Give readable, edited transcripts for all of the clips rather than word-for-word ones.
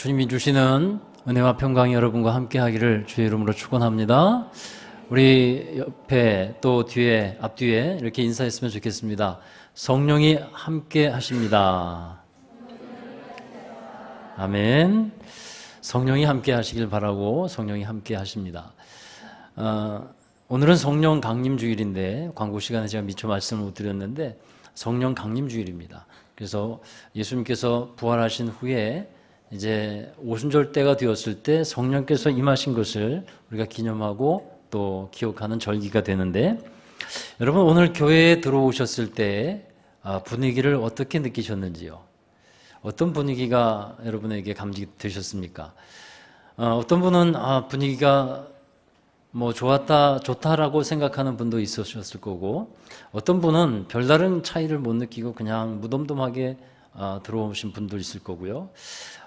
주님이 주시는 은혜와 평강이 여러분과 함께 하기를 주의 이름으로 축원합니다. 우리 옆에 또 뒤에 앞뒤에 이렇게 인사했으면 좋겠습니다. 성령이 함께 하십니다. 아멘. 성령이 함께 하시길 바라고 성령이 함께 하십니다. 오늘은 성령 강림 주일인데 광고 시간에 제가 미처 말씀을 못 드렸는데 성령 강림 주일입니다. 그래서 예수님께서 부활하신 후에 이제 오순절 때가 되었을 때 성령께서 임하신 것을 우리가 기념하고 또 기억하는 절기가 되는데, 여러분 오늘 교회에 들어오셨을 때 분위기를 어떻게 느끼셨는지요? 어떤 분위기가 여러분에게 감지되셨습니까? 어떤 분은 분위기가 뭐 좋다라고 생각하는 분도 있으셨을 거고, 어떤 분은 별다른 차이를 못 느끼고 그냥 무덤덤하게 들어오신 분도 있을 거고요.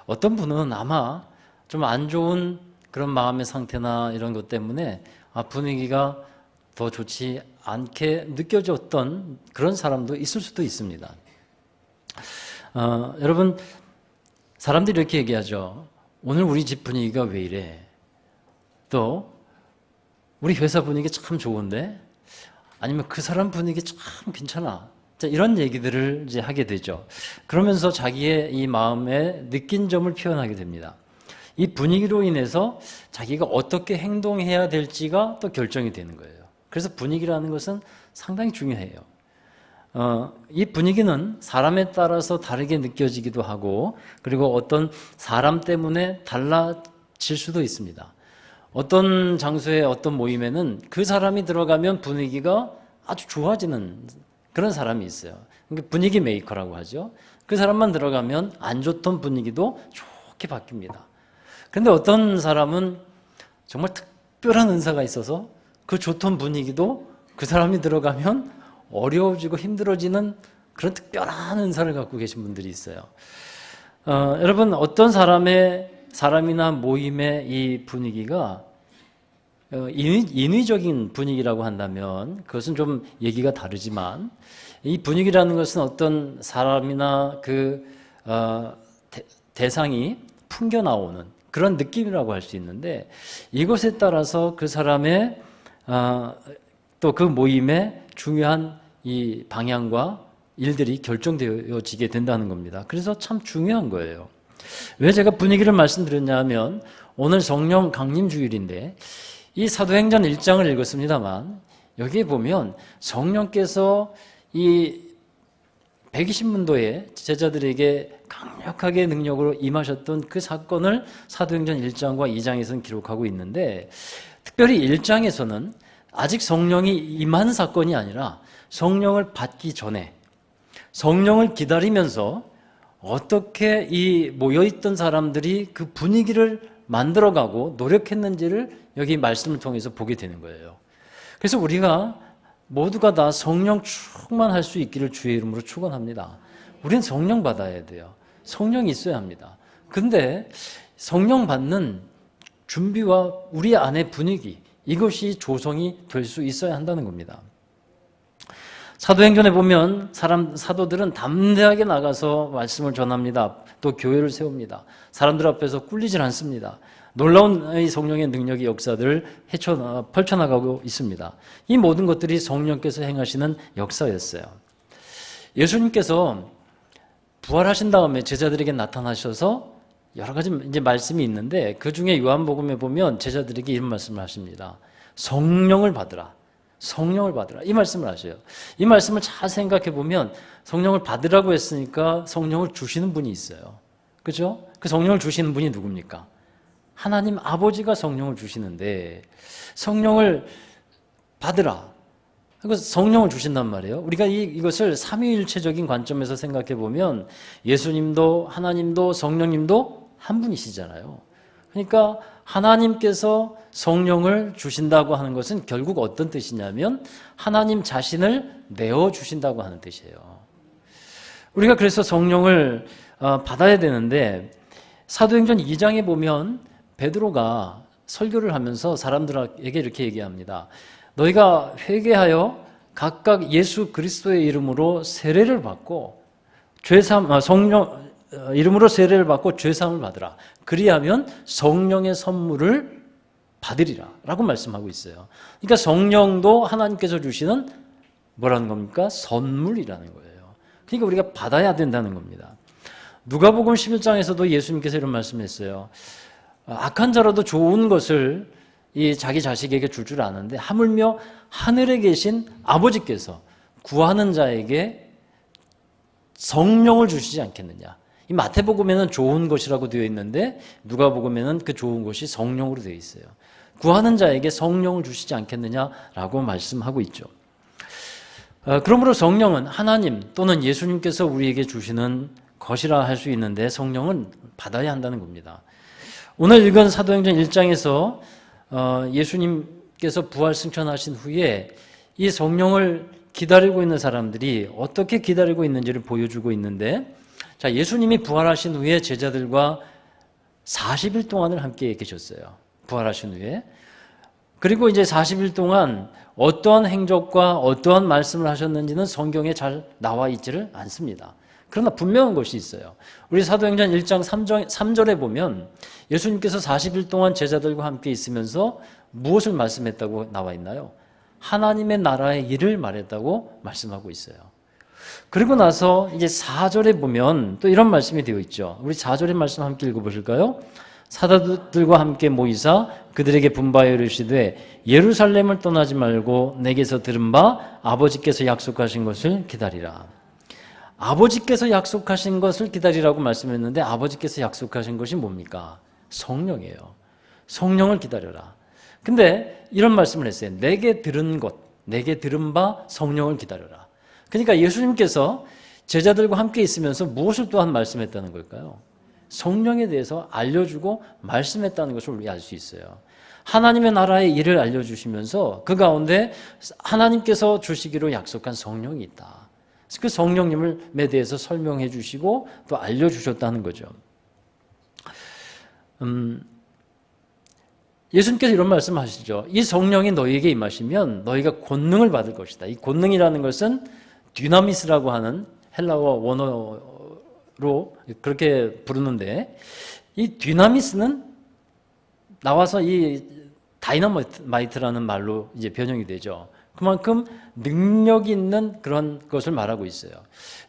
어떤 분은 아마 좀 안 좋은 그런 마음의 상태나 이런 것 때문에 분위기가 더 좋지 않게 느껴졌던 그런 사람도 있을 수도 있습니다. 여러분, 사람들이 이렇게 얘기하죠. 오늘 우리 집 분위기가 왜 이래? 또 우리 회사 분위기 참 좋은데? 아니면 그 사람 분위기 참 괜찮아. 자, 이런 얘기들을 이제 하게 되죠. 그러면서 자기의 이 마음에 느낀 점을 표현하게 됩니다. 이 분위기로 인해서 자기가 어떻게 행동해야 될지가 또 결정이 되는 거예요. 그래서 분위기라는 것은 상당히 중요해요. 이 분위기는 사람에 따라서 다르게 느껴지기도 하고, 그리고 어떤 사람 때문에 달라질 수도 있습니다. 어떤 장소에 어떤 모임에는 그 사람이 들어가면 분위기가 아주 좋아지는 그런 사람이 있어요. 그러니까 분위기 메이커라고 하죠. 그 사람만 들어가면 안 좋던 분위기도 좋게 바뀝니다. 그런데 어떤 사람은 정말 특별한 은사가 있어서 그 좋던 분위기도 그 사람이 들어가면 어려워지고 힘들어지는 그런 특별한 은사를 갖고 계신 분들이 있어요. 여러분, 어떤 사람이나 모임의 이 분위기가 인위적인 분위기라고 한다면 그것은 좀 얘기가 다르지만, 이 분위기라는 것은 어떤 사람이나 그 대상이 풍겨 나오는 그런 느낌이라고 할 수 있는데, 이것에 따라서 그 사람의 또 그 모임의 중요한 이 방향과 일들이 결정되어지게 된다는 겁니다. 그래서 참 중요한 거예요. 왜 제가 분위기를 말씀드렸냐면, 오늘 성령 강림 주일인데 이 사도행전 1장을 읽었습니다만, 여기에 보면 성령께서 이 120문도의 제자들에게 강력하게 능력으로 임하셨던 그 사건을 사도행전 1장과 2장에서는 기록하고 있는데, 특별히 1장에서는 아직 성령이 임한 사건이 아니라 성령을 받기 전에 성령을 기다리면서 어떻게 이 모여있던 사람들이 그 분위기를 만들어가고 노력했는지를 여기 말씀을 통해서 보게 되는 거예요. 그래서 우리가 모두가 다 성령 충만할 수 있기를 주의 이름으로 축원합니다. 우리는 성령 받아야 돼요. 성령이 있어야 합니다. 근데 성령 받는 준비와 우리 안의 분위기, 이것이 조성이 될 수 있어야 한다는 겁니다. 사도행전에 보면 사도들은 담대하게 나가서 말씀을 전합니다. 또 교회를 세웁니다. 사람들 앞에서 꿀리질 않습니다. 놀라운 이 성령의 능력의 역사들을 펼쳐나가고 있습니다. 이 모든 것들이 성령께서 행하시는 역사였어요. 예수님께서 부활하신 다음에 제자들에게 나타나셔서 여러 가지 이제 말씀이 있는데, 그 중에 요한복음에 보면 제자들에게 이런 말씀을 하십니다. 성령을 받으라. 성령을 받으라. 이 말씀을 하셔요. 이 말씀을 잘 생각해 보면 성령을 받으라고 했으니까 성령을 주시는 분이 있어요. 그죠? 그 성령을 주시는 분이 누굽니까? 하나님 아버지가 성령을 주시는데, 성령을 받으라. 그래서 성령을 주신단 말이에요. 우리가 이것을 삼위일체적인 관점에서 생각해 보면 예수님도 하나님도 성령님도 한 분이시잖아요. 그러니까 하나님께서 성령을 주신다고 하는 것은 결국 어떤 뜻이냐면 하나님 자신을 내어주신다고 하는 뜻이에요. 우리가 그래서 성령을 받아야 되는데, 사도행전 2장에 보면 베드로가 설교를 하면서 사람들에게 이렇게 얘기합니다. 너희가 회개하여 각각 예수 그리스도의 이름으로 세례를 받고 성령 이름으로 세례를 받고 죄사함을 받으라. 그리하면 성령의 선물을 받으리라 라고 말씀하고 있어요. 그러니까 성령도 하나님께서 주시는 뭐라는 겁니까? 선물이라는 거예요. 그러니까 우리가 받아야 된다는 겁니다. 누가복음 11장에서도 예수님께서 이런 말씀했어요. 악한 자라도 좋은 것을 자기 자식에게 줄 아는데 하물며 하늘에 계신 아버지께서 구하는 자에게 성령을 주시지 않겠느냐. 이 마태복음에는 좋은 것이라고 되어 있는데 누가복음에는 그 좋은 것이 성령으로 되어 있어요. 구하는 자에게 성령을 주시지 않겠느냐라고 말씀하고 있죠. 그러므로 성령은 하나님 또는 예수님께서 우리에게 주시는 것이라 할 수 있는데 성령은 받아야 한다는 겁니다. 오늘 읽은 사도행전 1장에서 예수님께서 부활 승천하신 후에 이 성령을 기다리고 있는 사람들이 어떻게 기다리고 있는지를 보여주고 있는데, 자, 예수님이 부활하신 후에 제자들과 40일 동안을 함께 계셨어요. 부활하신 후에. 그리고 이제 40일 동안 어떠한 행적과 어떠한 말씀을 하셨는지는 성경에 잘 나와 있지를 않습니다. 그러나 분명한 것이 있어요. 우리 사도행전 1장 3절에 보면 예수님께서 40일 동안 제자들과 함께 있으면서 무엇을 말씀했다고 나와 있나요? 하나님의 나라의 일을 말했다고 말씀하고 있어요. 그리고 나서 이제 4절에 보면 또 이런 말씀이 되어 있죠. 우리 4절의 말씀 함께 읽어보실까요? 사도들과 함께 모이사 그들에게 분바에 이르시되 예루살렘을 떠나지 말고 내게서 들은 바 아버지께서 약속하신 것을 기다리라. 아버지께서 약속하신 것을 기다리라고 말씀했는데 아버지께서 약속하신 것이 뭡니까? 성령이에요. 성령을 기다려라. 근데 이런 말씀을 했어요. 내게 들은 것, 내게 들은 바 성령을 기다려라. 그러니까 예수님께서 제자들과 함께 있으면서 무엇을 또한 말씀했다는 걸까요? 성령에 대해서 알려주고 말씀했다는 것을 우리가 알 수 있어요. 하나님의 나라의 일을 알려주시면서 그 가운데 하나님께서 주시기로 약속한 성령이 있다. 그 성령님에 대해서 설명해 주시고 또 알려주셨다는 거죠. 예수님께서 이런 말씀 하시죠. 이 성령이 너희에게 임하시면 너희가 권능을 받을 것이다. 이 권능이라는 것은 dynamis라고 하는 헬라어 원어로 그렇게 부르는데 이 dynamis는 나와서 이 다이너마이트라는 말로 이제 변형이 되죠. 그만큼 능력이 있는 그런 것을 말하고 있어요.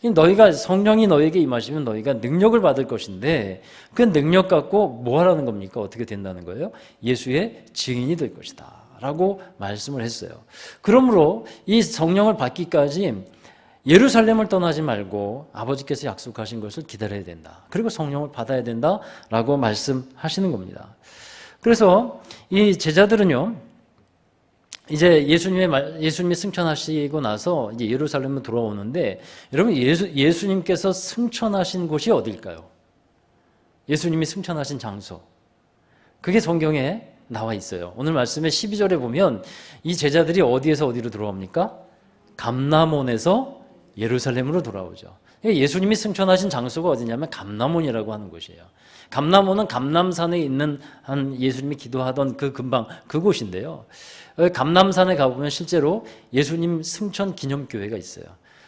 너희가 성령이 너에게 임하시면 너희가 능력을 받을 것인데 그 능력 갖고 뭐 하라는 겁니까? 어떻게 된다는 거예요? 예수의 증인이 될 것이다 라고 말씀을 했어요. 그러므로 이 성령을 받기까지 예루살렘을 떠나지 말고 아버지께서 약속하신 것을 기다려야 된다. 그리고 성령을 받아야 된다라고 말씀하시는 겁니다. 그래서 이 제자들은요, 이제 예수님이 승천하시고 나서 이제 예루살렘으로 돌아오는데, 여러분 예수님께서 승천하신 곳이 어딜까요? 예수님이 승천하신 장소. 그게 성경에 나와 있어요. 오늘 말씀에 12절에 보면 이 제자들이 어디에서 어디로 돌아옵니까? 감람원에서 예루살렘으로 돌아오죠. 예수님이 승천하신 장소가 어디냐면 감람원이라고 하는 곳이에요. 감람원은 감람산에 있는 한 예수님이 기도하던 그 근방 그곳인데요. 감람산에 가보면 실제로 예수님 승천 기념교회가 있어요.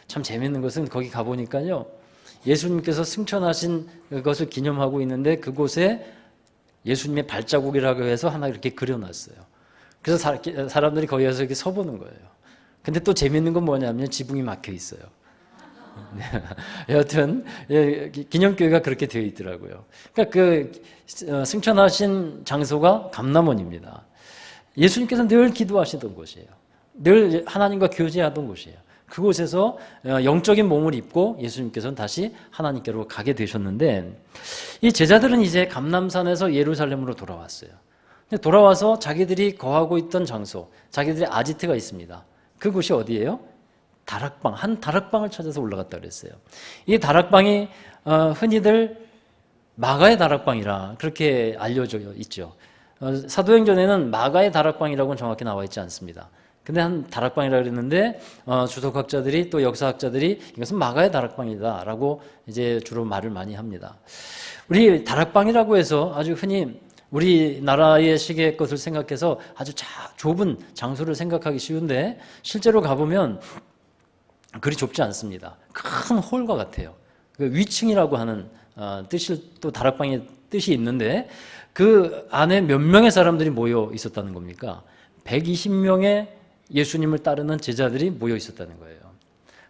참 재밌는 것은 거기 가보니까요, 예수님께서 승천하신 것을 기념하고 있는데 그곳에 예수님의 발자국이라고 해서 하나 이렇게 그려놨어요. 그래서 사람들이 거기 가서 이렇게 서보는 거예요. 근데 또 재밌는 건 뭐냐면 지붕이 막혀 있어요. 여하튼 기념교회가 그렇게 되어 있더라고요. 그러니까 그 승천하신 장소가 감람원입니다. 예수님께서 늘 기도하시던 곳이에요. 늘 하나님과 교제하던 곳이에요. 그곳에서 영적인 몸을 입고 예수님께서는 다시 하나님께로 가게 되셨는데, 이 제자들은 이제 감람산에서 예루살렘으로 돌아왔어요. 돌아와서 자기들이 거하고 있던 장소, 자기들의 아지트가 있습니다. 그곳이 어디예요? 다락방, 한 다락방을 찾아서 올라갔다 그랬어요. 이 다락방이 흔히들 마가의 다락방이라 그렇게 알려져 있죠. 사도행전에는 마가의 다락방이라고는 정확히 나와 있지 않습니다. 근데 한 다락방이라고 그랬는데 주석학자들이 또 역사학자들이 이것은 마가의 다락방이다라고 이제 주로 말을 많이 합니다. 우리 다락방이라고 해서 아주 흔히 우리나라의 식의 것을 생각해서 아주 좁은 장소를 생각하기 쉬운데 실제로 가보면 그리 좁지 않습니다. 큰 홀과 같아요. 그 위층이라고 하는 뜻이 또 다락방의 뜻이 있는데 그 안에 몇 명의 사람들이 모여 있었다는 겁니까? 120명의 예수님을 따르는 제자들이 모여 있었다는 거예요.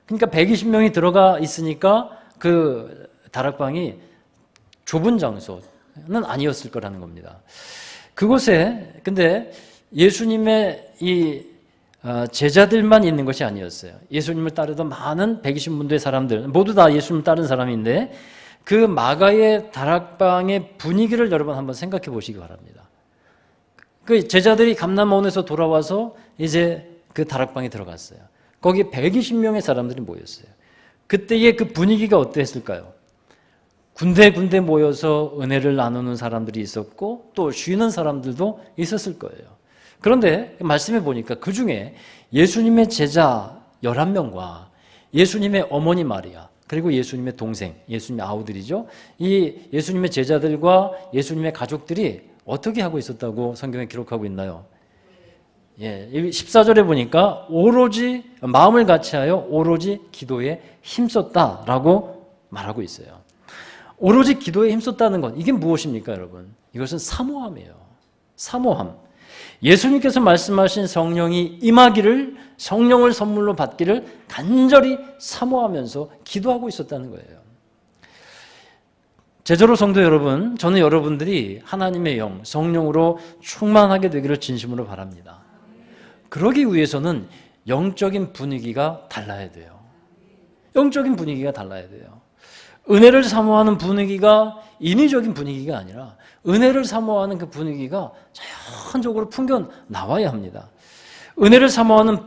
그러니까 120명이 들어가 있으니까 그 다락방이 좁은 장소는 아니었을 거라는 겁니다. 그곳에 근데 예수님의 이 제자들만 있는 것이 아니었어요. 예수님을 따르던 많은 120문도의 사람들 모두 다 예수님을 따른 사람인데 그 마가의 다락방의 분위기를 여러분 한번 생각해 보시기 바랍니다. 그 제자들이 감람원에서 돌아와서 이제 그 다락방에 들어갔어요. 거기 120명의 사람들이 모였어요. 그때의 그 분위기가 어땠을까요? 군데군데 모여서 은혜를 나누는 사람들이 있었고 또 쉬는 사람들도 있었을 거예요. 그런데 말씀해 보니까 그 중에 예수님의 제자 11명과 예수님의 어머니 마리아 그리고 예수님의 동생, 예수님의 아우들이죠. 이 예수님의 제자들과 예수님의 가족들이 어떻게 하고 있었다고 성경에 기록하고 있나요? 14절에 보니까 오로지 마음을 같이하여 오로지 기도에 힘썼다라고 말하고 있어요. 오로지 기도에 힘썼다는 것, 이게 무엇입니까, 여러분? 이것은 사모함이에요. 사모함. 예수님께서 말씀하신 성령이 임하기를, 성령을 선물로 받기를 간절히 사모하면서 기도하고 있었다는 거예요. 제자로 성도 여러분, 저는 여러분들이 하나님의 영, 성령으로 충만하게 되기를 진심으로 바랍니다. 그러기 위해서는 영적인 분위기가 달라야 돼요. 영적인 분위기가 달라야 돼요. 은혜를 사모하는 분위기가 인위적인 분위기가 아니라 은혜를 사모하는 그 분위기가 자연적으로 풍겨 나와야 합니다. 은혜를 사모하는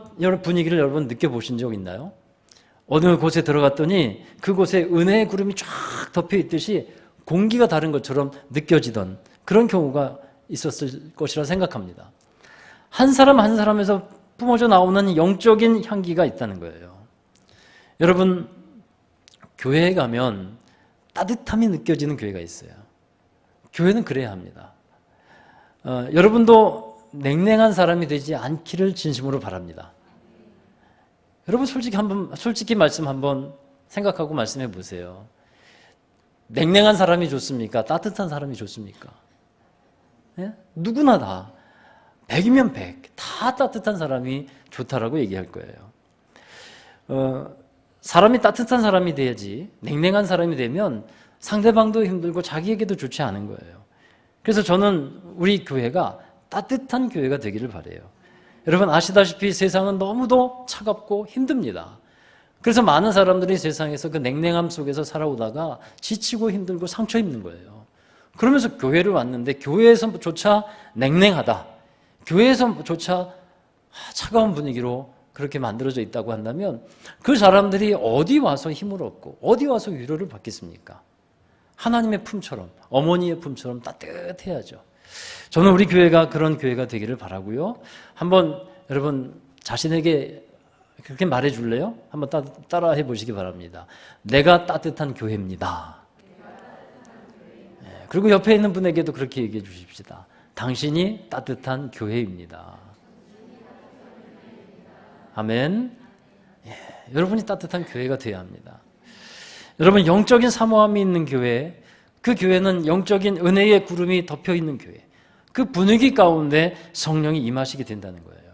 분위기를 여러분 느껴보신 적 있나요? 어느 곳에 들어갔더니 그곳에 은혜의 구름이 쫙 덮여 있듯이 공기가 다른 것처럼 느껴지던 그런 경우가 있었을 것이라 생각합니다. 한 사람 한 사람에서 뿜어져 나오는 영적인 향기가 있다는 거예요. 여러분, 교회에 가면 따뜻함이 느껴지는 교회가 있어요. 교회는 그래야 합니다. 여러분도 냉랭한 사람이 되지 않기를 진심으로 바랍니다. 여러분 솔직히 말씀 한번 생각하고 말씀해 보세요. 냉랭한 사람이 좋습니까? 따뜻한 사람이 좋습니까? 예? 누구나 다 100이면 100, 다 따뜻한 사람이 좋다라고 얘기할 거예요. 사람이 따뜻한 사람이 돼야지 냉랭한 사람이 되면 상대방도 힘들고 자기에게도 좋지 않은 거예요. 그래서 저는 우리 교회가 따뜻한 교회가 되기를 바라요. 여러분 아시다시피 세상은 너무도 차갑고 힘듭니다. 그래서 많은 사람들이 세상에서 그 냉랭함 속에서 살아오다가 지치고 힘들고 상처 입는 거예요. 그러면서 교회를 왔는데 교회에서조차 냉랭하다. 교회에서조차 차가운 분위기로 그렇게 만들어져 있다고 한다면 그 사람들이 어디 와서 힘을 얻고 어디 와서 위로를 받겠습니까? 하나님의 품처럼 어머니의 품처럼 따뜻해야죠. 저는 우리 교회가 그런 교회가 되기를 바라고요. 한번 여러분 자신에게 그렇게 말해 줄래요? 한번 따라해 보시기 바랍니다. 내가 따뜻한 교회입니다. 그리고 옆에 있는 분에게도 그렇게 얘기해 주십시다. 당신이 따뜻한 교회입니다. 아멘. 여러분이 따뜻한 교회가 되어야 합니다. 여러분 영적인 사모함이 있는 교회, 그 교회는 영적인 은혜의 구름이 덮여 있는 교회, 그 분위기 가운데 성령이 임하시게 된다는 거예요.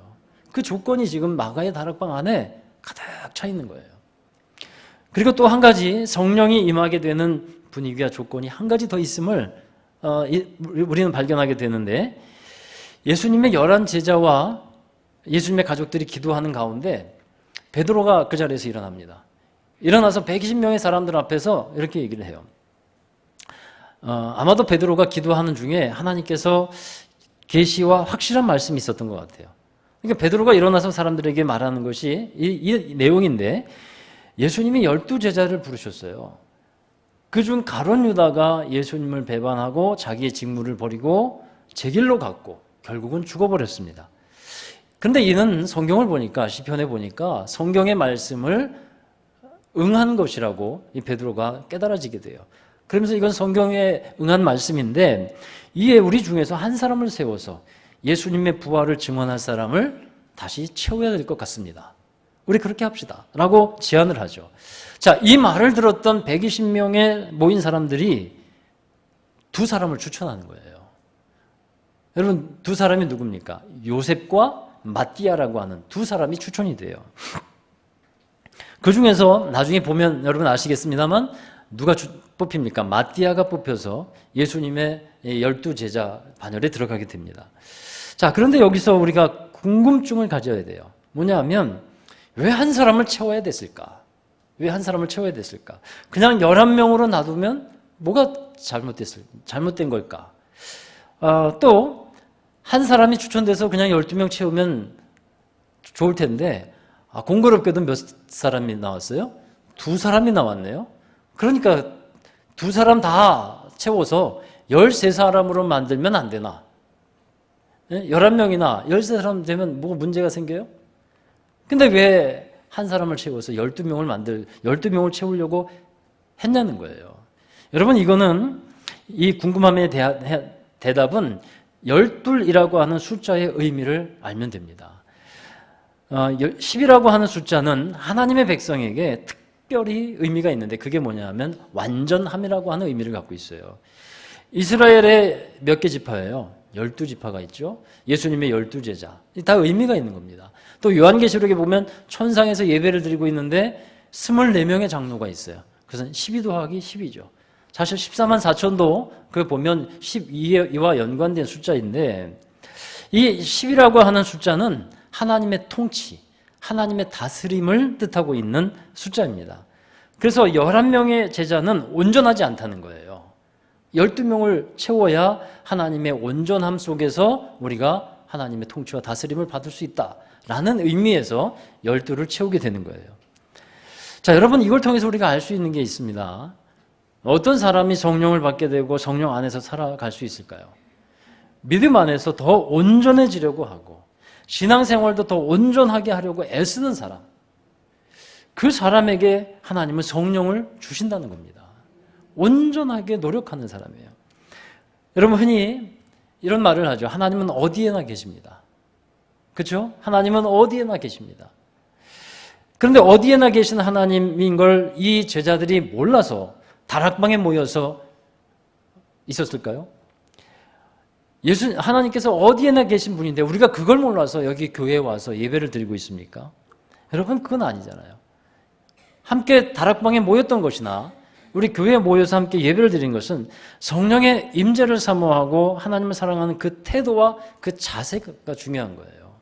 그 조건이 지금 마가의 다락방 안에 가득 차 있는 거예요. 그리고 또 한 가지 성령이 임하게 되는 분위기와 조건이 한 가지 더 있음을 우리는 발견하게 되는데 예수님의 11 제자와 예수님의 가족들이 기도하는 가운데 베드로가 그 자리에서 일어납니다. 일어나서 120명의 사람들 앞에서 이렇게 얘기를 해요. 아마도 베드로가 기도하는 중에 하나님께서 계시와 확실한 말씀이 있었던 것 같아요. 그러니까 베드로가 일어나서 사람들에게 말하는 것이 이 내용인데 예수님이 12제자를 부르셨어요. 그중 가룟 유다가 예수님을 배반하고 자기의 직무를 버리고 제 길로 갔고 결국은 죽어버렸습니다. 그런데 이는 성경을 보니까 시편에 보니까 성경의 말씀을 응한 것이라고 이 베드로가 깨달아지게 돼요. 그러면서 이건 성경에 응한 말씀인데 이에 우리 중에서 한 사람을 세워서 예수님의 부활을 증언할 사람을 다시 채워야 될 것 같습니다. 우리 그렇게 합시다 라고 제안을 하죠. 자, 이 말을 들었던 120명의 모인 사람들이 두 사람을 추천하는 거예요. 여러분, 두 사람이 누굽니까? 요셉과 마띠아라고 하는 두 사람이 추천이 돼요. 그 중에서 나중에 보면 여러분 아시겠습니다만 누가 뽑힙니까? 마띠아가 뽑혀서 예수님의 12제자 반열에 들어가게 됩니다. 자, 그런데 여기서 우리가 궁금증을 가져야 돼요. 뭐냐 하면 왜 한 사람을 채워야 됐을까? 왜 한 사람을 채워야 됐을까? 그냥 11명으로 놔두면 뭐가 잘못된 걸까? 또 한 사람이 추천돼서 그냥 12명 채우면 좋을 텐데 공교롭게도 몇 사람이 나왔어요? 두 사람이 나왔네요. 그러니까 두 사람 다 채워서 13사람으로 만들면 안 되나? 11명이나 13사람 되면 뭐 문제가 생겨요? 근데 왜 한 사람을 채워서 12명을 채우려고 했냐는 거예요. 여러분, 이거는 이 궁금함의 대답은 12이라고 하는 숫자의 의미를 알면 됩니다. 10이라고 하는 숫자는 하나님의 백성에게 특별히 의미가 있는데 그게 뭐냐 하면 완전함이라고 하는 의미를 갖고 있어요. 이스라엘에 몇 개 지파예요? 12지파가 있죠. 예수님의 12제자. 다 의미가 있는 겁니다. 또 요한계시록에 보면 천상에서 예배를 드리고 있는데 24명의 장로가 있어요. 그래서 12 더하기 10이죠. 사실 14만 4천도 그 보면 12와 연관된 숫자인데 이 10이라고 하는 숫자는 하나님의 통치, 하나님의 다스림을 뜻하고 있는 숫자입니다. 그래서 11명의 제자는 온전하지 않다는 거예요. 12명을 채워야 하나님의 온전함 속에서 우리가 하나님의 통치와 다스림을 받을 수 있다라는 의미에서 12를 채우게 되는 거예요. 자, 여러분, 이걸 통해서 우리가 알 수 있는 게 있습니다. 어떤 사람이 성령을 받게 되고 성령 안에서 살아갈 수 있을까요? 믿음 안에서 더 온전해지려고 하고 신앙생활도 더 온전하게 하려고 애쓰는 사람, 그 사람에게 하나님은 성령을 주신다는 겁니다. 온전하게 노력하는 사람이에요. 여러분, 흔히 이런 말을 하죠. 하나님은 어디에나 계십니다. 그렇죠? 하나님은 어디에나 계십니다. 그런데 어디에나 계신 하나님인 걸 이 제자들이 몰라서 다락방에 모여서 있었을까요? 하나님께서 어디에나 계신 분인데 우리가 그걸 몰라서 여기 교회에 와서 예배를 드리고 있습니까? 여러분, 그건 아니잖아요. 함께 다락방에 모였던 것이나 우리 교회에 모여서 함께 예배를 드린 것은 성령의 임재를 사모하고 하나님을 사랑하는 그 태도와 그 자세가 중요한 거예요.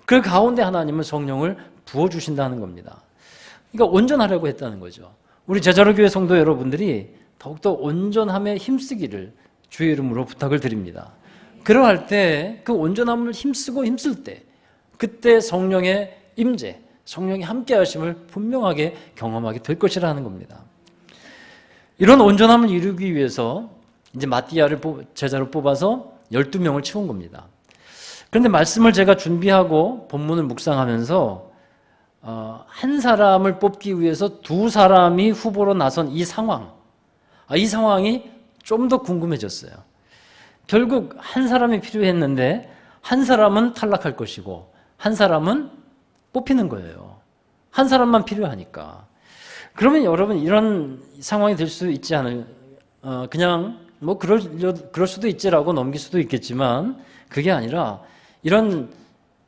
그 가운데 하나님은 성령을 부어주신다는 겁니다. 그러니까 온전하려고 했다는 거죠. 우리 제자로 교회 성도 여러분들이 더욱더 온전함에 힘쓰기를 주의 이름으로 부탁을 드립니다. 그러할 때 그 온전함을 힘쓸 때 그때 성령의 임재, 성령이 함께 하심을 분명하게 경험하게 될 것이라는 겁니다. 이런 온전함을 이루기 위해서 이제 마띠아를 제자로 뽑아서 12명을 채운 겁니다. 그런데 말씀을 제가 준비하고 본문을 묵상하면서 한 사람을 뽑기 위해서 두 사람이 후보로 나선 이 상황이 좀 더 궁금해졌어요. 결국 한 사람이 필요했는데 한 사람은 탈락할 것이고 한 사람은 뽑히는 거예요. 한 사람만 필요하니까. 그러면 여러분, 이런 상황이 될 수 있지 그냥 뭐 그럴 수도 있지라고 넘길 수도 있겠지만 그게 아니라 이런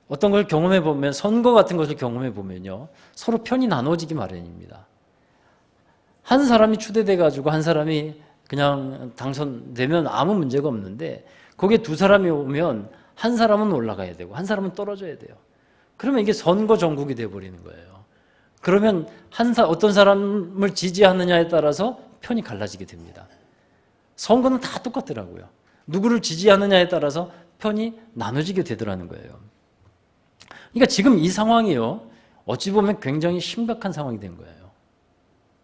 어떤 걸 경험해 보면, 선거 같은 것을 경험해 보면요, 서로 편이 나눠지기 마련입니다. 한 사람이 추대돼 가지고 한 사람이 그냥 당선되면 아무 문제가 없는데 거기에 두 사람이 오면 한 사람은 올라가야 되고 한 사람은 떨어져야 돼요. 그러면 이게 선거 정국이 돼 버리는 거예요. 그러면 어떤 사람을 지지하느냐에 따라서 편이 갈라지게 됩니다. 선거는 다 똑같더라고요. 누구를 지지하느냐에 따라서 편이 나눠지게 되더라는 거예요. 그러니까 지금 이 상황이요, 어찌 보면 굉장히 심각한 상황이 된 거예요.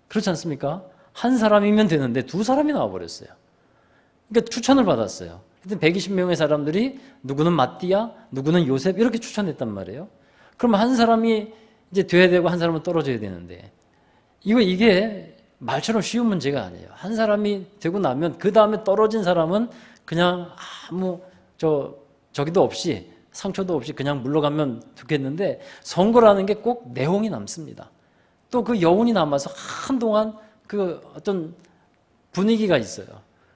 그렇지 않습니까? 한 사람이면 되는데 두 사람이 나와버렸어요. 그러니까 추천을 받았어요. 120명의 사람들이 누구는 마띠아, 누구는 요셉 이렇게 추천했단 말이에요. 그럼 한 사람이 이제 돼야 되고 한 사람은 떨어져야 되는데 이게 말처럼 쉬운 문제가 아니에요. 한 사람이 되고 나면 그 다음에 떨어진 사람은 그냥 아무 저기도 없이 상처도 없이 그냥 물러가면 좋겠는데 선거라는 게 꼭 내홍이 남습니다. 또 그 여운이 남아서 한동안 그 어떤 분위기가 있어요.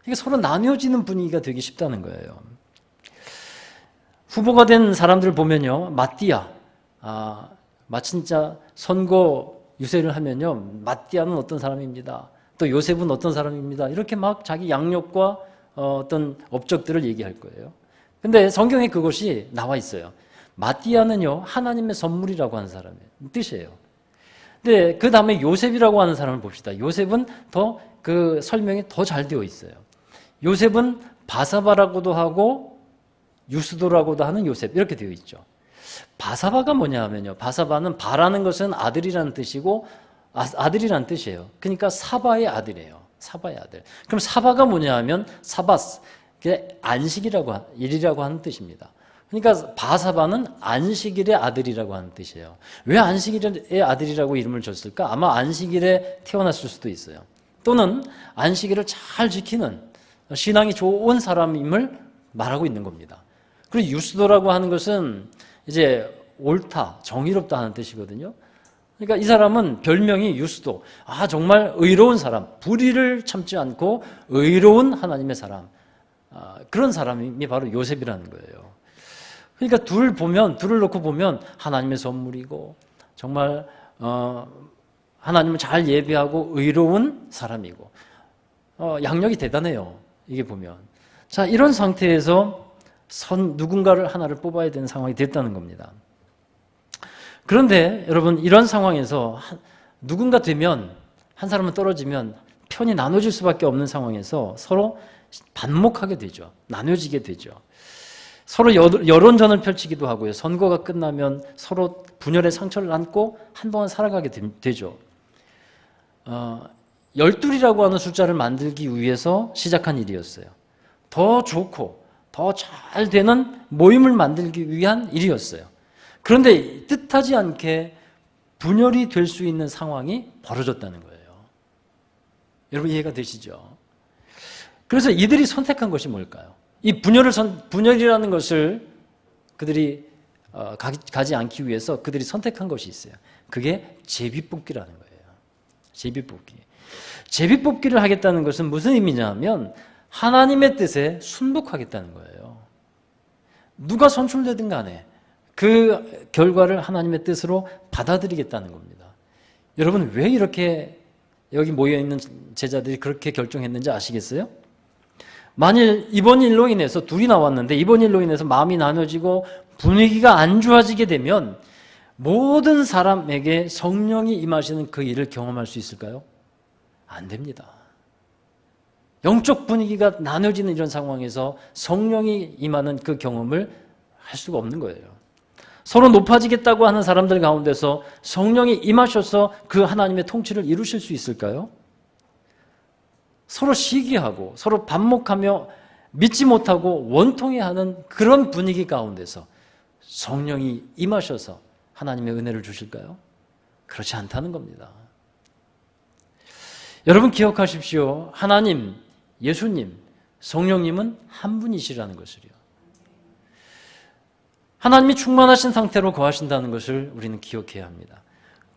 이게 서로 나뉘어지는 분위기가 되기 쉽다는 거예요. 후보가 된 사람들 보면요, 마띠아, 진짜 선거 유세를 하면요, 마띠아는 어떤 사람입니다. 또 요셉은 어떤 사람입니다. 이렇게 막 자기 양력과 어떤 업적들을 얘기할 거예요. 근데 성경에 그것이 나와 있어요. 마띠아는요, 하나님의 선물이라고 하는 사람의 뜻이에요. 근데 그 다음에 요셉이라고 하는 사람을 봅시다. 요셉은 더 그 설명이 더 잘 되어 있어요. 요셉은 바사바라고도 하고 유스도라고도 하는 요셉, 이렇게 되어 있죠. 바사바가 뭐냐 하면요, 바사바는 바라는 것은 아들이라는 뜻이고 아들이라는 뜻이에요. 그러니까 사바의 아들이에요. 사바의 아들. 그럼 사바가 뭐냐 하면 사바스, 안식이라고 일이라고 하는 뜻입니다. 그러니까 바사바는 안식일의 아들이라고 하는 뜻이에요. 왜 안식일의 아들이라고 이름을 줬을까? 아마 안식일에 태어났을 수도 있어요. 또는 안식일을 잘 지키는 신앙이 좋은 사람임을 말하고 있는 겁니다. 그리고 유스도라고 하는 것은 이제 옳다, 정의롭다 하는 뜻이거든요. 그러니까 이 사람은 별명이 유스도. 정말 의로운 사람, 불의를 참지 않고 의로운 하나님의 사람. 그런 사람이 바로 요셉이라는 거예요. 그러니까 둘을 놓고 보면 하나님의 선물이고 정말 하나님을 잘 예배하고 의로운 사람이고 양력이 대단해요. 이게 보면. 자, 이런 상태에서 누군가를 하나를 뽑아야 되는 상황이 됐다는 겁니다. 그런데 여러분, 이런 상황에서 누군가 되면, 한 사람은 떨어지면 편이 나눠질 수밖에 없는 상황에서 서로 반목하게 되죠. 나눠지게 되죠. 서로 여론전을 펼치기도 하고요. 선거가 끝나면 서로 분열의 상처를 안고 한동안 살아가게 되죠. 12이라고 하는 숫자를 만들기 위해서 시작한 일이었어요. 더 좋고 더 잘 되는 모임을 만들기 위한 일이었어요. 그런데 뜻하지 않게 분열이 될 수 있는 상황이 벌어졌다는 거예요. 여러분 이해가 되시죠? 그래서 이들이 선택한 것이 뭘까요? 이 분열이라는 것을 그들이 가지 않기 위해서 그들이 선택한 것이 있어요. 그게 제비뽑기라는 거예요. 제비뽑기. 제비뽑기를 하겠다는 것은 무슨 의미냐면 하나님의 뜻에 순복하겠다는 거예요. 누가 선출되든 간에 그 결과를 하나님의 뜻으로 받아들이겠다는 겁니다. 여러분 왜 이렇게 여기 모여있는 제자들이 그렇게 결정했는지 아시겠어요? 만일 이번 일로 인해서 둘이 나왔는데 이번 일로 인해서 마음이 나눠지고 분위기가 안 좋아지게 되면 모든 사람에게 성령이 임하시는 그 일을 경험할 수 있을까요? 안 됩니다. 영적 분위기가 나눠지는 이런 상황에서 성령이 임하는 그 경험을 할 수가 없는 거예요. 서로 높아지겠다고 하는 사람들 가운데서 성령이 임하셔서 그 하나님의 통치를 이루실 수 있을까요? 서로 시기하고 서로 반목하며 믿지 못하고 원통해하는 그런 분위기 가운데서 성령이 임하셔서 하나님의 은혜를 주실까요? 그렇지 않다는 겁니다. 여러분 기억하십시오. 하나님, 예수님, 성령님은 한 분이시라는 것을요. 하나님이 충만하신 상태로 거하신다는 것을 우리는 기억해야 합니다.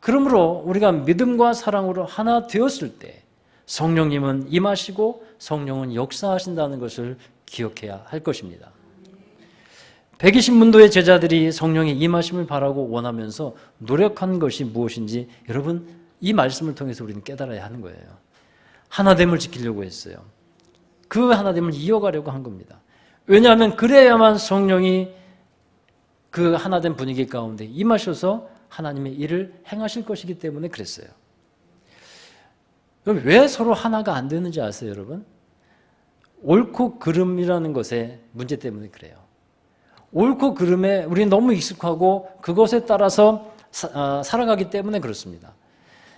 그러므로 우리가 믿음과 사랑으로 하나 되었을 때 성령님은 임하시고 성령은 역사하신다는 것을 기억해야 할 것입니다. 120문도의 제자들이 성령의 임하심을 바라고 원하면서 노력한 것이 무엇인지 여러분 이 말씀을 통해서 우리는 깨달아야 하는 거예요. 하나됨을 지키려고 했어요. 그 하나됨을 이어가려고 한 겁니다. 왜냐하면 그래야만 성령이 그 하나된 분위기 가운데 임하셔서 하나님의 일을 행하실 것이기 때문에 그랬어요. 그럼 왜 서로 하나가 안 되는지 아세요, 여러분? 옳고 그름이라는 것의 문제 때문에 그래요. 옳고 그름에 우리는 너무 익숙하고 그것에 따라서 살아가기 때문에 그렇습니다.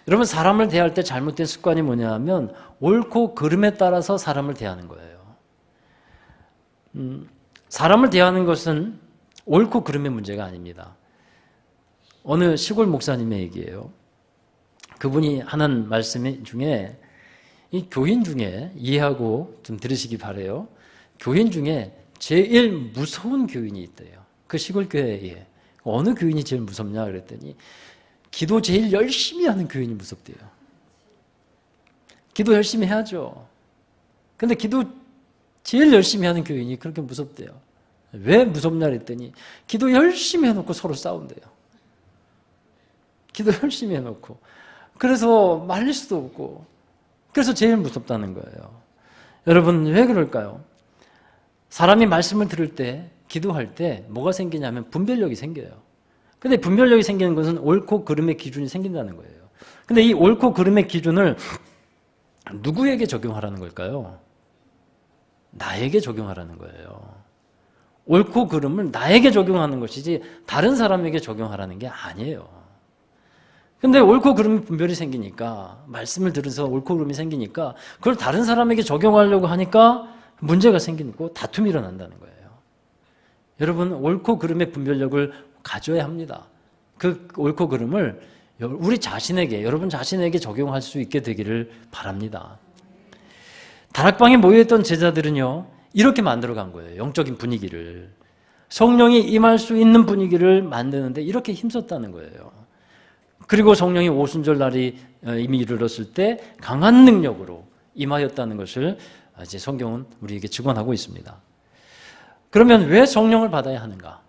여러분 사람을 대할 때 잘못된 습관이 뭐냐 하면 옳고 그름에 따라서 사람을 대하는 거예요. 사람을 대하는 것은 옳고 그름의 문제가 아닙니다. 어느 시골 목사님의 얘기예요. 그분이 하는 말씀 중에 이 교인 중에 이해하고 좀 들으시기 바라요. 교인 중에 제일 무서운 교인이 있대요. 그 시골 교회에 어느 교인이 제일 무섭냐 그랬더니 기도 제일 열심히 하는 교인이 무섭대요. 기도 열심히 해야죠. 근데 기도 제일 열심히 하는 교인이 그렇게 무섭대요. 왜 무섭냐 그랬더니 기도 열심히 해놓고 서로 싸운대요. 기도 열심히 해놓고 그래서 말릴 수도 없고 그래서 제일 무섭다는 거예요. 여러분 왜 그럴까요? 사람이 말씀을 들을 때 기도할 때 뭐가 생기냐면 분별력이 생겨요. 근데 분별력이 생기는 것은 옳고 그름의 기준이 생긴다는 거예요. 근데 이 옳고 그름의 기준을 누구에게 적용하라는 걸까요? 나에게 적용하라는 거예요. 옳고 그름을 나에게 적용하는 것이지 다른 사람에게 적용하라는 게 아니에요. 근데 옳고 그름 분별이 생기니까 말씀을 들어서 옳고 그름이 생기니까 그걸 다른 사람에게 적용하려고 하니까 문제가 생기고 다툼이 일어난다는 거예요. 여러분 옳고 그름의 분별력을 가져야 합니다. 그 옳고 그름을 우리 자신에게 여러분 자신에게 적용할 수 있게 되기를 바랍니다. 다락방에 모여있던 제자들은요 이렇게 만들어간 거예요. 영적인 분위기를 성령이 임할 수 있는 분위기를 만드는데 이렇게 힘썼다는 거예요. 그리고 성령이 오순절 날이 이미 이르렀을 때 강한 능력으로 임하였다는 것을 이제 성경은 우리에게 증언하고 있습니다. 그러면 왜 성령을 받아야 하는가?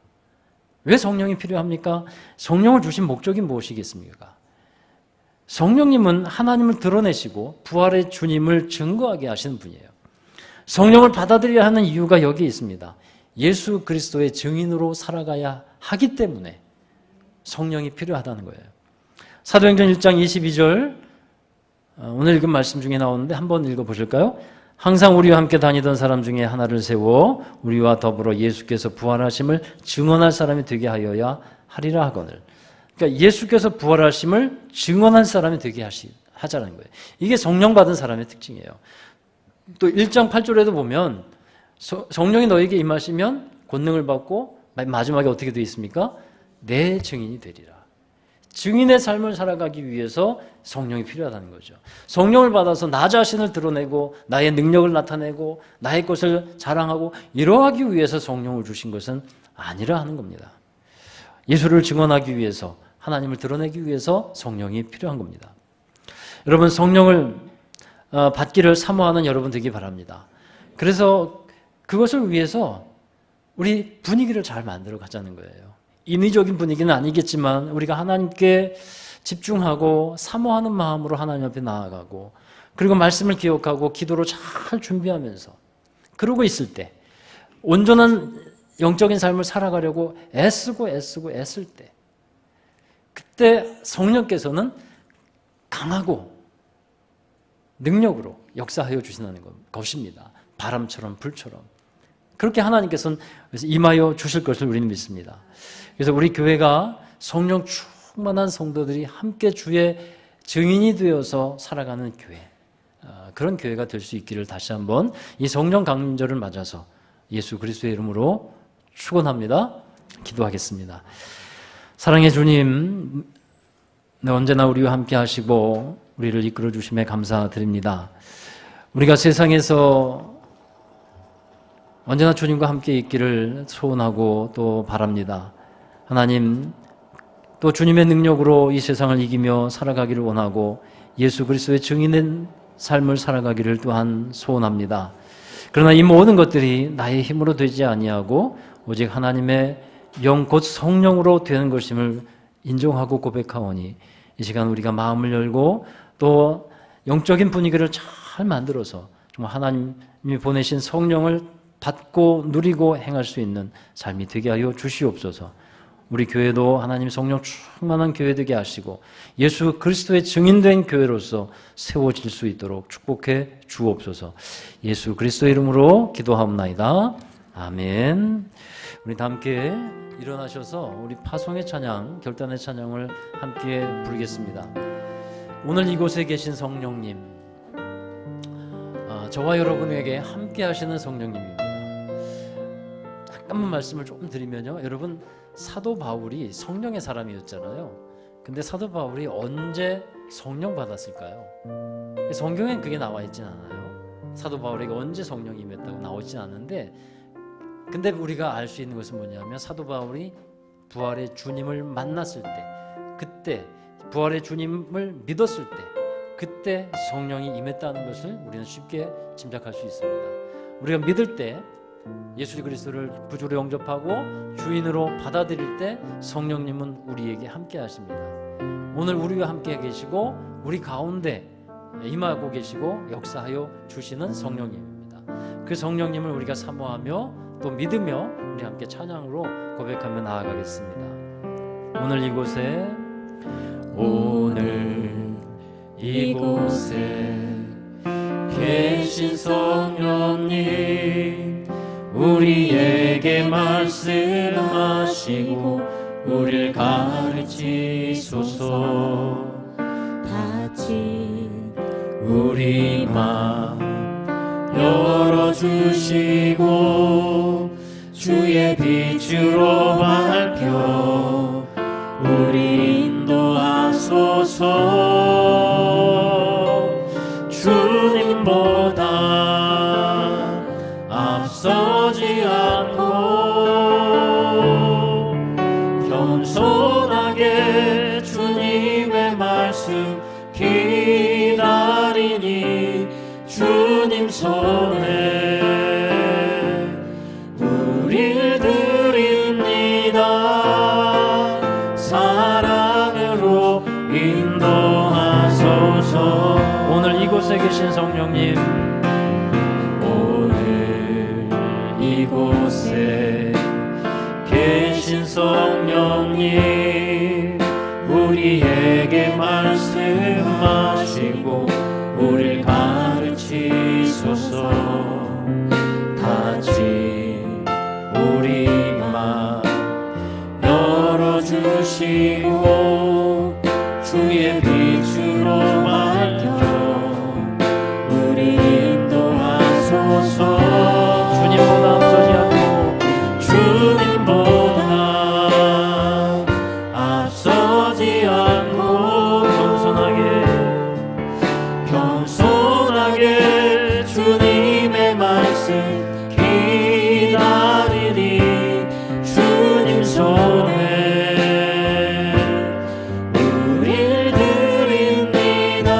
왜 성령이 필요합니까? 성령을 주신 목적이 무엇이겠습니까? 성령님은 하나님을 드러내시고 부활의 주님을 증거하게 하시는 분이에요. 성령을 받아들여야 하는 이유가 여기 있습니다. 예수 그리스도의 증인으로 살아가야 하기 때문에 성령이 필요하다는 거예요. 사도행전 1장 22절 오늘 읽은 말씀 중에 나오는데 한번 읽어보실까요? 항상 우리와 함께 다니던 사람 중에 하나를 세워 우리와 더불어 예수께서 부활하심을 증언할 사람이 되게 하여야 하리라 하거늘. 그러니까 예수께서 부활하심을 증언할 사람이 되게 하자는 거예요. 이게 성령 받은 사람의 특징이에요. 또 1장 8절에도 보면 성령이 너에게 임하시면 권능을 받고 마지막에 어떻게 되어 있습니까? 내 증인이 되리라. 증인의 삶을 살아가기 위해서 성령이 필요하다는 거죠. 성령을 받아서 나 자신을 드러내고 나의 능력을 나타내고 나의 것을 자랑하고 이러하기 위해서 성령을 주신 것은 아니라 하는 겁니다. 예수를 증언하기 위해서 하나님을 드러내기 위해서 성령이 필요한 겁니다. 여러분 성령을 받기를 사모하는 여러분 되기 바랍니다. 그래서 그것을 위해서 우리 분위기를 잘 만들어 가자는 거예요. 인위적인 분위기는 아니겠지만 우리가 하나님께 집중하고 사모하는 마음으로 하나님 앞에 나아가고 그리고 말씀을 기억하고 기도로 잘 준비하면서 그러고 있을 때 온전한 영적인 삶을 살아가려고 애쓸 때 그때 성령께서는 강하고 능력으로 역사하여 주신다는 것입니다. 바람처럼 불처럼 그렇게 하나님께서는 임하여 주실 것을 우리는 믿습니다. 그래서 우리 교회가 성령 충만한 성도들이 함께 주의 증인이 되어서 살아가는 교회, 그런 교회가 될 수 있기를 다시 한번 이 성령 강림절을 맞아서 예수 그리스도의 이름으로 축원합니다. 기도하겠습니다. 사랑의 주님, 언제나 우리와 함께 하시고 우리를 이끌어 주심에 감사드립니다. 우리가 세상에서 언제나 주님과 함께 있기를 소원하고 또 바랍니다. 하나님, 또 주님의 능력으로 이 세상을 이기며 살아가기를 원하고 예수 그리스도의 증인된 삶을 살아가기를 또한 소원합니다. 그러나 이 모든 것들이 나의 힘으로 되지 아니하고 오직 하나님의 영 곧 성령으로 되는 것임을 인정하고 고백하오니 이 시간 우리가 마음을 열고 또 영적인 분위기를 잘 만들어서 정말 하나님이 보내신 성령을 받고 누리고 행할 수 있는 삶이 되게 하여 주시옵소서. 우리 교회도 하나님 성령 충만한 교회 되게 하시고 예수 그리스도의 증인된 교회로서 세워질 수 있도록 축복해 주옵소서. 예수 그리스도의 이름으로 기도하옵나이다. 아멘. 우리 다 함께 일어나셔서 우리 파송의 찬양, 결단의 찬양을 함께 부르겠습니다. 오늘 이곳에 계신 성령님, 저와 여러분에게 함께 하시는 성령님입니다. 잠깐만 말씀을 조금 드리면요, 여러분 사도 바울이 성령의 사람이었잖아요. 근데 사도 바울이 언제 성령 받았을까요? 성경엔 그게 나와 있진 않아요. 사도 바울에게 언제 성령이 임했다고 나오진 않는데 근데 우리가 알 수 있는 것은 뭐냐면 사도 바울이 부활의 주님을 만났을 때, 그때 부활의 주님을 믿었을 때, 그때 성령이 임했다는 것을 우리는 쉽게 짐작할 수 있습니다. 우리가 믿을 때, 예수 그리스도를 구주로 영접하고 주인으로 받아들일 때 성령님은 우리에게 함께 하십니다. 오늘 우리와 함께 계시고 우리 가운데 임하고 계시고 역사하여 주시는 성령님입니다. 그 성령님을 우리가 사모하며 또 믿으며 우리 함께 찬양으로 고백하며 나아가겠습니다. 오늘 이곳에 계신 성령님, 우리에게 말씀하시고 우리를 가르치소서. 닫힌 우리 마음 열어주시고 주의 빛으로 밝혀 우리 인도하소서. 주님보다 앞서지 않고 겸손하게 주님의 말씀 기다리니 주님 손에 우릴 드립니다. 사랑으로 인도하소서. 오늘 이곳에 계신 성령님, 오늘 이곳에 계신 성령님, 우리에게 말씀하시고 우릴 가르치소서. 닫힌 우리 마음 열어주시고 주의 빛으로 밝혀 우리 인도하소서. 주님보다 앞서지 않고 주님보다 앞서지 않고 겸손하게 주님의 말씀 기다리니 주님 손에 우릴 드립니다.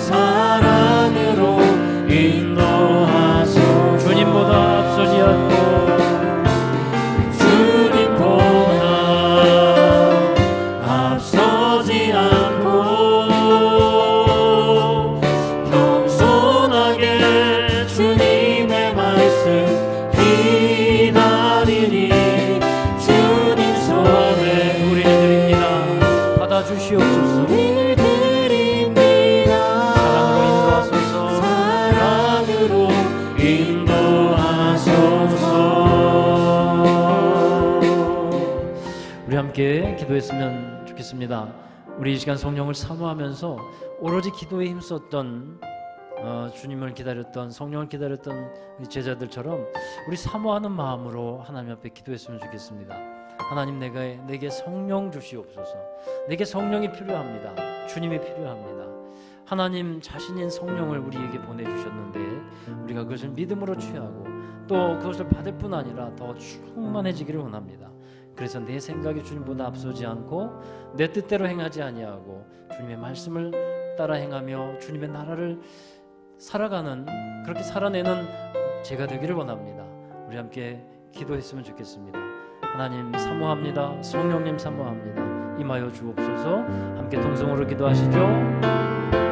사랑으로 인도하소서. 주님보다 앞서지 않고 앞서지 않고 겸손하게 주님의 말씀 기다리니 주님 손에 우리를 드립니다. 받아주시옵소서. 우리를 드립니다. 사랑으로 인도하소서. 우리 함께 기도했으면 좋겠습니다. 우리 이 시간 성령을 사모하면서 오로지 기도에 힘썼던 주님을 기다렸던, 성령을 기다렸던 우리 제자들처럼 우리 사모하는 마음으로 하나님 앞에 기도했으면 좋겠습니다. 하나님, 내게 성령 주시옵소서. 내게 성령이 필요합니다. 주님이 필요합니다. 하나님 자신인 성령을 우리에게 보내주셨는데 우리가 그것을 믿음으로 취하고 또 그것을 받을 뿐 아니라 더 충만해지기를 원합니다. 그래서 내 생각이 주님보다 앞서지 않고 내 뜻대로 행하지 아니하고 주님의 말씀을 따라 행하며 주님의 나라를 살아가는, 그렇게 살아내는 제가 되기를 원합니다. 우리 함께 기도했으면 좋겠습니다. 하나님 사모합니다. 성령님 사모합니다. 임하여 주옵소서. 함께 동성으로 기도하시죠.